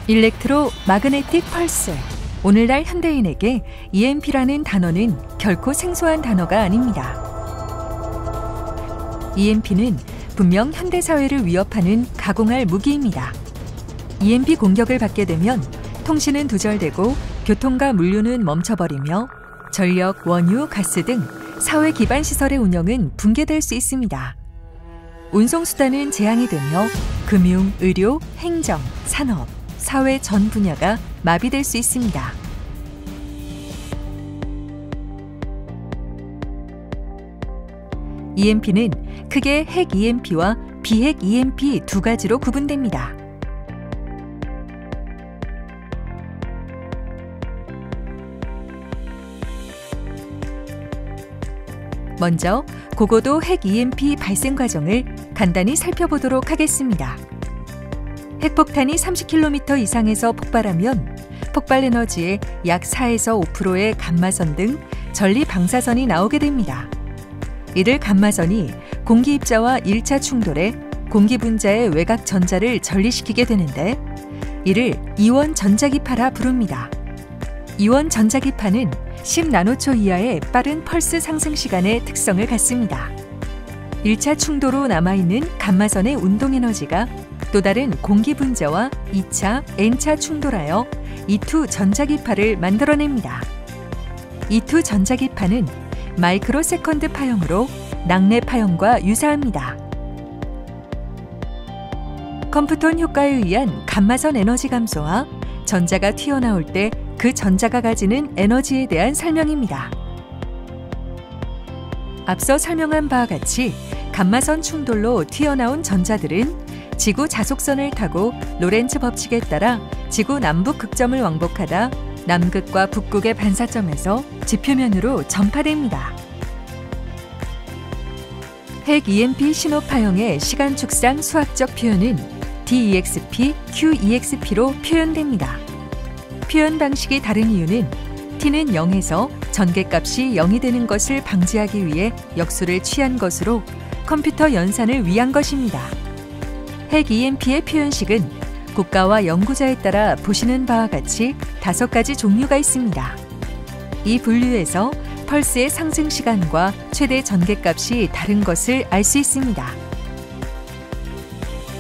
일렉트로 마그네틱 펄스. 오늘날 현대인에게 EMP라는 단어는 결코 생소한 단어가 아닙니다. EMP는 분명 현대사회를 위협하는 가공할 무기입니다. EMP 공격을 받게 되면 통신은 두절되고 교통과 물류는 멈춰버리며 전력, 원유, 가스 등 사회 기반 시설의 운영은 붕괴될 수 있습니다. 운송수단은 재앙이 되며 금융, 의료, 행정, 산업, 사회 전 분야가 마비될 수 있습니다. EMP는 크게 핵 EMP와 비핵 EMP 두 가지로 구분됩니다. 먼저 고고도 핵 EMP 발생 과정을 간단히 살펴보도록 하겠습니다. 핵폭탄이 30km 이상에서 폭발하면 폭발 에너지의 약 4에서 5%의 감마선 등 전리 방사선이 나오게 됩니다. 이들 감마선이 공기 입자와 1차 충돌에 공기 분자의 외곽 전자를 전리시키게 되는데 이를 이원 전자기파라 부릅니다. 이원 전자기파는 10나노초 이하의 빠른 펄스 상승 시간의 특성을 갖습니다. 1차 충돌 후 남아있는 감마선의 운동 에너지가 또 다른 공기 분자와 2차, N차 충돌하여 E2 전자기파를 만들어냅니다. E2 전자기파는 마이크로 세컨드 파형으로 낙뢰 파형과 유사합니다. 컴프톤 효과에 의한 감마선 에너지 감소와 전자가 튀어나올 때 그 전자가 가지는 에너지에 대한 설명입니다. 앞서 설명한 바와 같이 감마선 충돌로 튀어나온 전자들은 지구 자속선을 타고 로렌츠 법칙에 따라 지구 남북 극점을 왕복하다 남극과 북극의 반사점에서 지표면으로 전파됩니다. 핵 EMP 신호 파형의 시간 축상 수학적 표현은 DEXP, QEXP로 표현됩니다. 표현 방식이 다른 이유는 T는 0에서 전개값이 0이 되는 것을 방지하기 위해 역수를 취한 것으로 컴퓨터 연산을 위한 것입니다. 핵 EMP의 표현식은 국가와 연구자에 따라 보시는 바와 같이 5가지 종류가 있습니다. 이 분류에서 펄스의 상승 시간과 최대 전개값이 다른 것을 알 수 있습니다.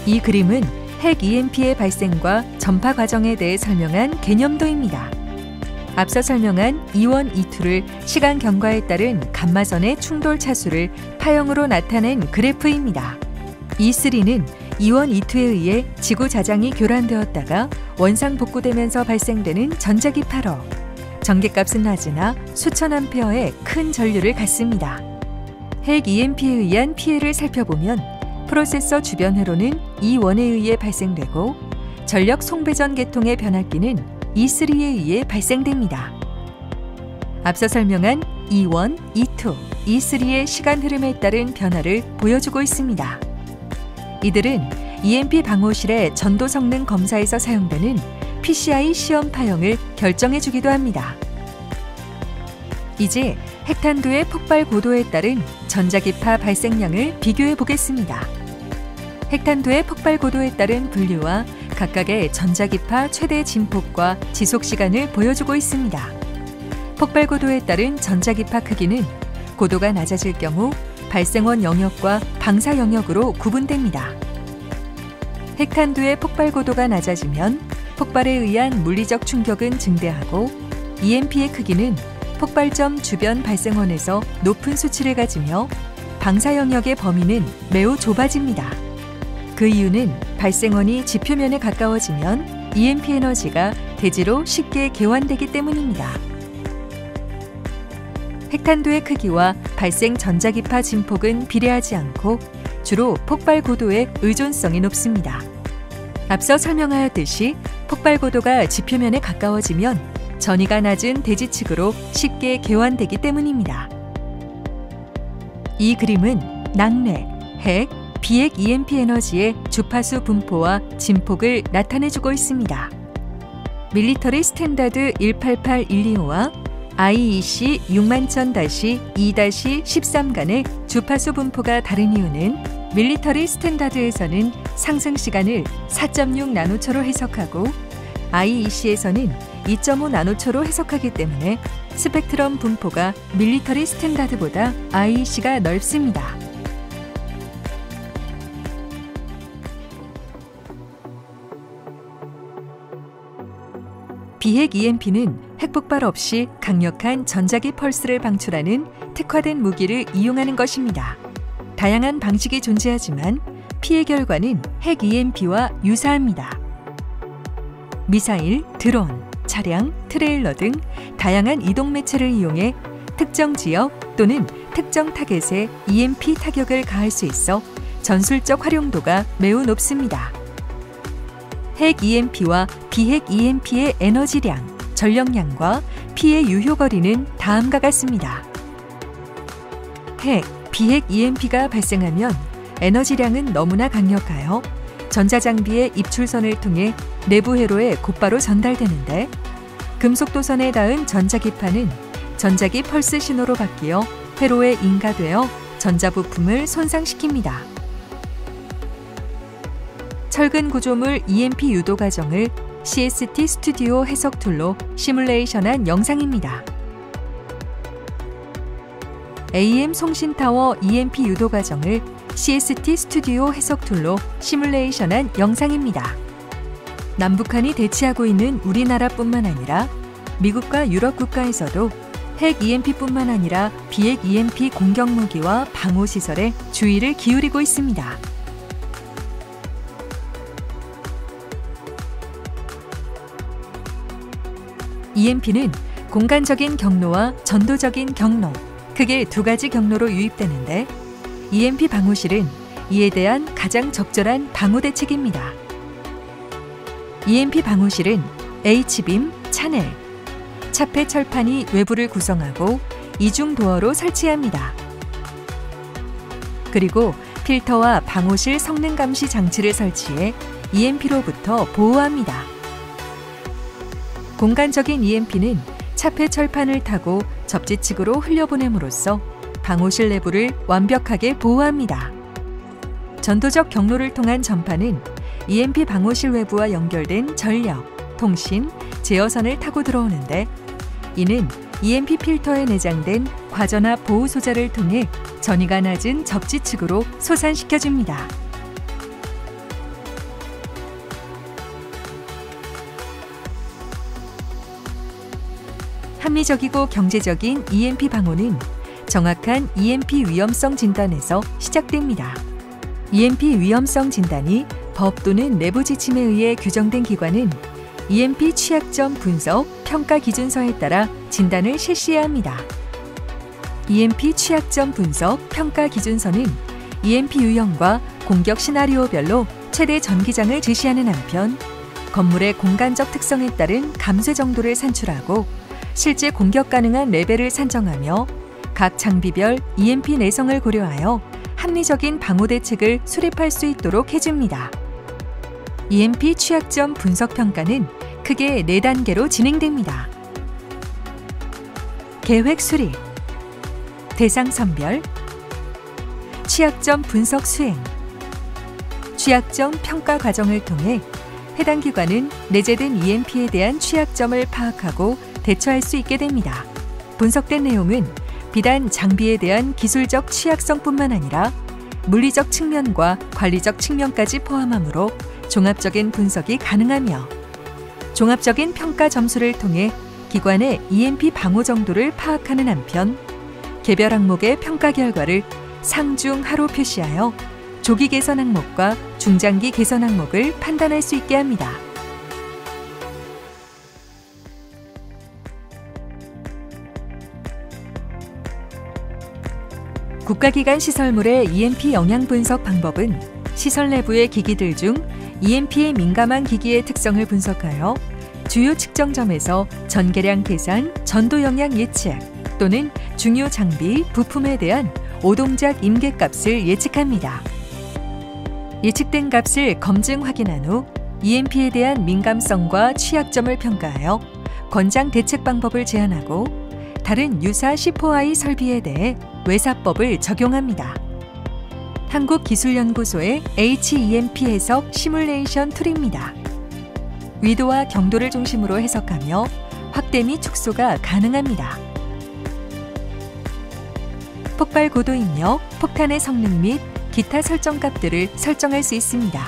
이 그림은 핵 EMP의 발생과 전파 과정에 대해 설명한 개념도입니다. 앞서 설명한 E1, E2를 시간 경과에 따른 감마선의 충돌 차수를 파형으로 나타낸 그래프입니다. E3는 E1, E2에 의해 지구 자장이 교란되었다가 원상 복구되면서 발생되는 전자기파로 전개값은 낮으나 수천 암페어의 큰 전류를 갖습니다. 핵 EMP에 의한 피해를 살펴보면 프로세서 주변 회로는 E1에 의해 발생되고 전력 송배전 계통의 변압기는 E3에 의해 발생됩니다. 앞서 설명한 E1, E2, E3의 시간 흐름에 따른 변화를 보여주고 있습니다. 이들은 EMP 방호실의 전도 성능 검사에서 사용되는 PCI 시험 파형을 결정해 주기도 합니다. 이제 핵탄두의 폭발 고도에 따른 전자기파 발생량을 비교해 보겠습니다. 핵탄두의 폭발 고도에 따른 분류와 각각의 전자기파 최대 진폭과 지속 시간을 보여주고 있습니다. 폭발 고도에 따른 전자기파 크기는 고도가 낮아질 경우 발생원 영역과 방사 영역으로 구분됩니다. 핵탄두의 폭발 고도가 낮아지면 폭발에 의한 물리적 충격은 증대하고 EMP의 크기는 폭발점 주변 발생원에서 높은 수치를 가지며 방사 영역의 범위는 매우 좁아집니다. 그 이유는 발생원이 지표면에 가까워지면 EMP 에너지가 대지로 쉽게 개환되기 때문입니다. 핵탄두의 크기와 발생 전자기파 진폭은 비례하지 않고 주로 폭발 고도의 의존성이 높습니다. 앞서 설명하였듯이 폭발 고도가 지표면에 가까워지면 전위가 낮은 대지 측으로 쉽게 개환되기 때문입니다. 이 그림은 낙뢰, 핵, 비핵 EMP 에너지의 주파수 분포와 진폭을 나타내주고 있습니다. 밀리터리 스탠다드 188125와 IEC 60000-2-13 간의 주파수 분포가 다른 이유는 밀리터리 스탠다드에서는 상승 시간을 4.6 나노초로 해석하고 IEC에서는 2.5 나노초로 해석하기 때문에 스펙트럼 분포가 밀리터리 스탠다드보다 IEC가 넓습니다. 비핵 EMP는 핵폭발 없이 강력한 전자기 펄스를 방출하는 특화된 무기를 이용하는 것입니다. 다양한 방식이 존재하지만 피해 결과는 핵 EMP와 유사합니다. 미사일, 드론, 차량, 트레일러 등 다양한 이동 매체를 이용해 특정 지역 또는 특정 타겟에 EMP 타격을 가할 수 있어 전술적 활용도가 매우 높습니다. 핵 EMP와 비핵 EMP의 에너지량, 전력량과 피해 유효거리는 다음과 같습니다. 핵, 비핵 EMP가 발생하면 에너지량은 너무나 강력하여 전자장비의 입출선을 통해 내부 회로에 곧바로 전달되는데 금속도선에 닿은 전자기파는 전자기 펄스 신호로 바뀌어 회로에 인가되어 전자부품을 손상시킵니다. 철근 구조물 EMP 유도 과정을 CST 스튜디오 해석 툴로 시뮬레이션한 영상입니다. AM 송신타워 EMP 유도 과정을 CST 스튜디오 해석 툴로 시뮬레이션한 영상입니다. 남북한이 대치하고 있는 우리나라뿐만 아니라 미국과 유럽 국가에서도 핵 EMP뿐만 아니라 비핵 EMP 공격 무기와 방호 시설에 주의를 기울이고 있습니다. EMP는 공간적인 경로와 전도적인 경로, 크게 두 가지 경로로 유입되는데 EMP 방호실은 이에 대한 가장 적절한 방호 대책입니다. EMP 방호실은 H빔, 차넬, 차폐 철판이 외부를 구성하고 이중 도어로 설치합니다. 그리고 필터와 방호실 성능 감시 장치를 설치해 EMP로부터 보호합니다. 공간적인 EMP는 차폐 철판을 타고 접지 측으로 흘려보냄으로써 방호실 내부를 완벽하게 보호합니다. 전도적 경로를 통한 전파는 EMP 방호실 외부와 연결된 전력, 통신, 제어선을 타고 들어오는데 이는 EMP 필터에 내장된 과전압 보호 소자를 통해 전위가 낮은 접지 측으로 솟안시켜줍니다. 합리적이고 경제적인 EMP 방호는 정확한 EMP 위험성 진단에서 시작됩니다. EMP 위험성 진단이 법 또는 내부 지침에 의해 규정된 기관은 EMP 취약점 분석 평가 기준서에 따라 진단을 실시해야 합니다. EMP 취약점 분석 평가 기준서는 EMP 유형과 공격 시나리오별로 최대 전기장을 제시하는 한편 건물의 공간적 특성에 따른 감쇄 정도를 산출하고 실제 공격 가능한 레벨을 산정하며 각 장비별 EMP 내성을 고려하여 합리적인 방호 대책을 수립할 수 있도록 해줍니다. EMP 취약점 분석 평가는 크게 4단계로 진행됩니다. 계획 수립, 대상 선별, 취약점 분석 수행, 취약점 평가 과정을 통해 해당 기관은 내재된 EMP에 대한 취약점을 파악하고 대처할 수 있게 됩니다. 분석된 내용은 비단 장비에 대한 기술적 취약성뿐만 아니라 물리적 측면과 관리적 측면까지 포함하므로 종합적인 분석이 가능하며 종합적인 평가 점수를 통해 기관의 EMP 방호 정도를 파악하는 한편 개별 항목의 평가 결과를 상중하로 표시하여 조기 개선 항목과 중장기 개선 항목을 판단할 수 있게 합니다. 국가기관 시설물의 EMP 영향 분석 방법은 시설 내부의 기기들 중 EMP에 민감한 기기의 특성을 분석하여 주요 측정점에서 전개량 계산, 전도 영향 예측 또는 중요 장비, 부품에 대한 오동작 임계값을 예측합니다. 예측된 값을 검증 확인한 후 EMP에 대한 민감성과 취약점을 평가하여 권장 대책 방법을 제안하고 다른 유사 C4I 설비에 대해 외사법을 적용합니다. 한국기술연구소의 HEMP 해석 시뮬레이션 툴입니다. 위도와 경도를 중심으로 해석하며 확대 및 축소가 가능합니다. 폭발 고도 입력, 폭탄의 성능 및 기타 설정 값들을 설정할 수 있습니다.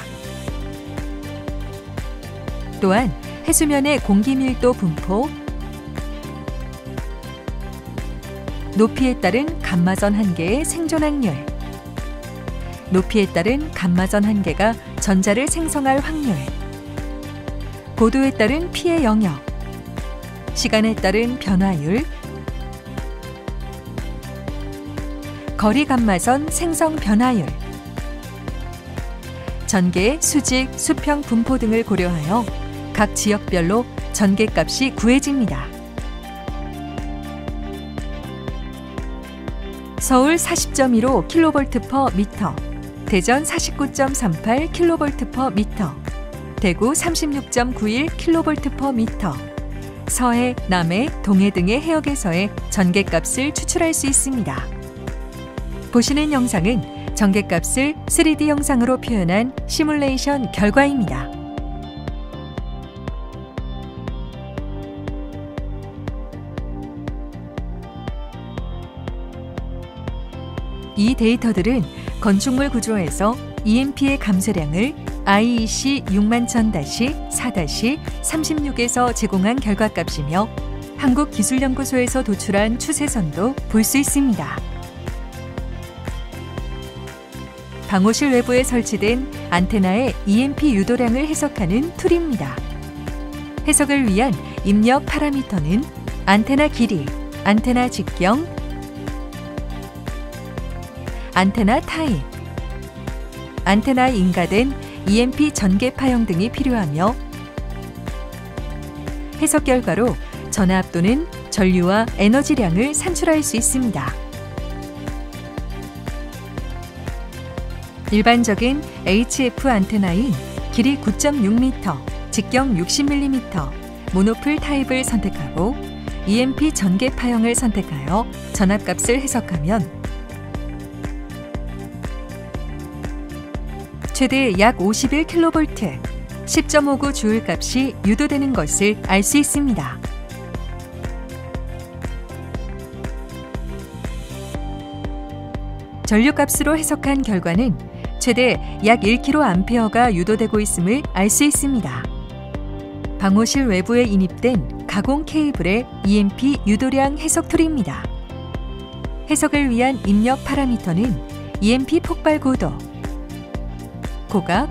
또한 해수면의 공기 밀도 분포, 높이에 따른 감마전 한계의 생존 확률, 높이에 따른 감마전 한계가 전자를 생성할 확률, 고도에 따른 피해 영역, 시간에 따른 변화율, 거리 감마선 생성 변화율, 전개의 수직, 수평 분포 등을 고려하여 각 지역별로 전개값이 구해집니다. 서울 40.15kV/m, 대전 49.38kV/m, 대구 36.91kV/m, 서해, 남해, 동해 등의 해역에서의 전개값을 추출할 수 있습니다. 보시는 영상은 전개값을 3D 영상으로 표현한 시뮬레이션 결과입니다. 이 데이터들은 건축물 구조에서 EMP의 감소량을 IEC 61000-4-36에서 제공한 결과값이며 한국기술연구소에서 도출한 추세선도 볼 수 있습니다. 방호실 외부에 설치된 안테나의 EMP 유도량을 해석하는 툴입니다. 해석을 위한 입력 파라미터는 안테나 길이, 안테나 직경, 안테나 타입, 안테나에 인가된 EMP 전개 파형 등이 필요하며 해석 결과로 전압 또는 전류와 에너지량을 산출할 수 있습니다. 일반적인 HF 안테나인 길이 9.6m, 직경 60mm, 모노플 타입을 선택하고 EMP 전개 파형을 선택하여 전압값을 해석하면 최대 약 51kV, 10.59 주울 값이 유도되는 것을 알 수 있습니다. 전류값으로 해석한 결과는 최대 약 1kA가 유도되고 있음을 알 수 있습니다. 방호실 외부에 인입된 가공 케이블의 EMP 유도량 해석 툴입니다. 해석을 위한 입력 파라미터는 EMP 폭발 고도, 고각,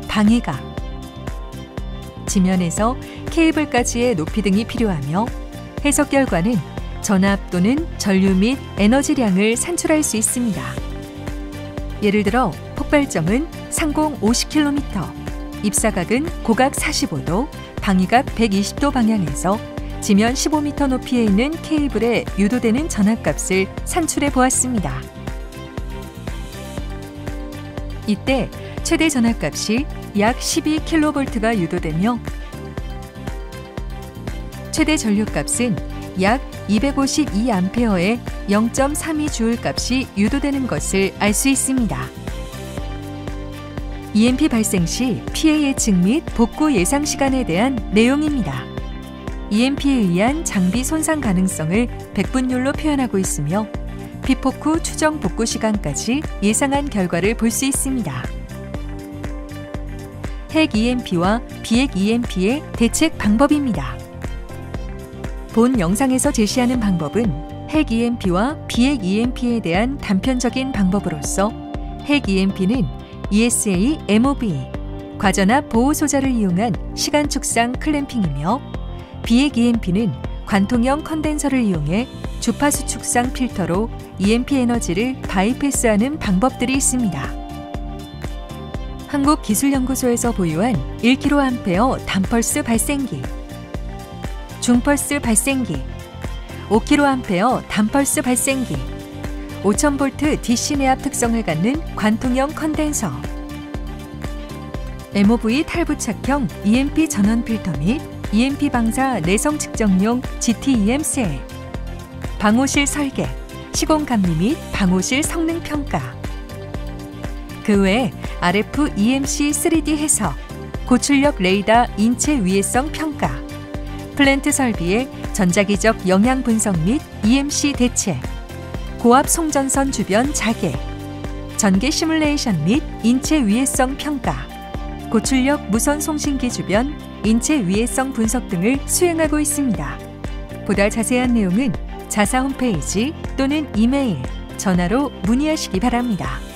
방해각, 지면에서 케이블까지의 높이 등이 필요하며 해석 결과는 전압 또는 전류 및 에너지량을 산출할 수 있습니다. 예를 들어 폭발점은 상공 50km, 입사각은 고각 45도, 방위각 120도 방향에서 지면 15m 높이에 있는 케이블에 유도되는 전압값을 산출해 보았습니다. 이때 최대 전압값이 약 12kV가 유도되며 최대 전류값은 약 252A의 0.32J 값이 유도되는 것을 알 수 있습니다. EMP 발생 시 피해 예측 및 복구 예상 시간에 대한 내용입니다. EMP에 의한 장비 손상 가능성을 백분율로 표현하고 있으며 피폭 후 추정 복구 시간까지 예상한 결과를 볼 수 있습니다. 핵 EMP와 비핵 EMP의 대책 방법입니다. 본 영상에서 제시하는 방법은 핵 EMP와 비핵 EMP에 대한 단편적인 방법으로서 핵 EMP는 ESA MOV, 과전압 보호 소자를 이용한 시간 축상 클램핑이며 비핵 EMP는 관통형 컨덴서를 이용해 주파수 축상 필터로 EMP 에너지를 바이패스하는 방법들이 있습니다. 한국기술연구소에서 보유한 1kA 단펄스 발생기, 중펄스 발생기, 5kA 단펄스 발생기, 5000V DC 내압 특성을 갖는 관통형 컨덴서, MOV 탈부착형 EMP 전원 필터 및 EMP 방사 내성 측정용 GTEM 셀, 방호실 설계, 시공 감리 및 방호실 성능 평가, 그 외 RF EMC 3D 해석, 고출력 레이더 인체 위해성 평가, 플랜트 설비의 전자기적 영양 분석 및 EMC 대체, 고압 송전선 주변 자개, 전개 시뮬레이션 및 인체 위해성 평가, 고출력 무선 송신기 주변 인체 위해성 분석 등을 수행하고 있습니다. 보다 자세한 내용은 자사 홈페이지 또는 이메일, 전화로 문의하시기 바랍니다.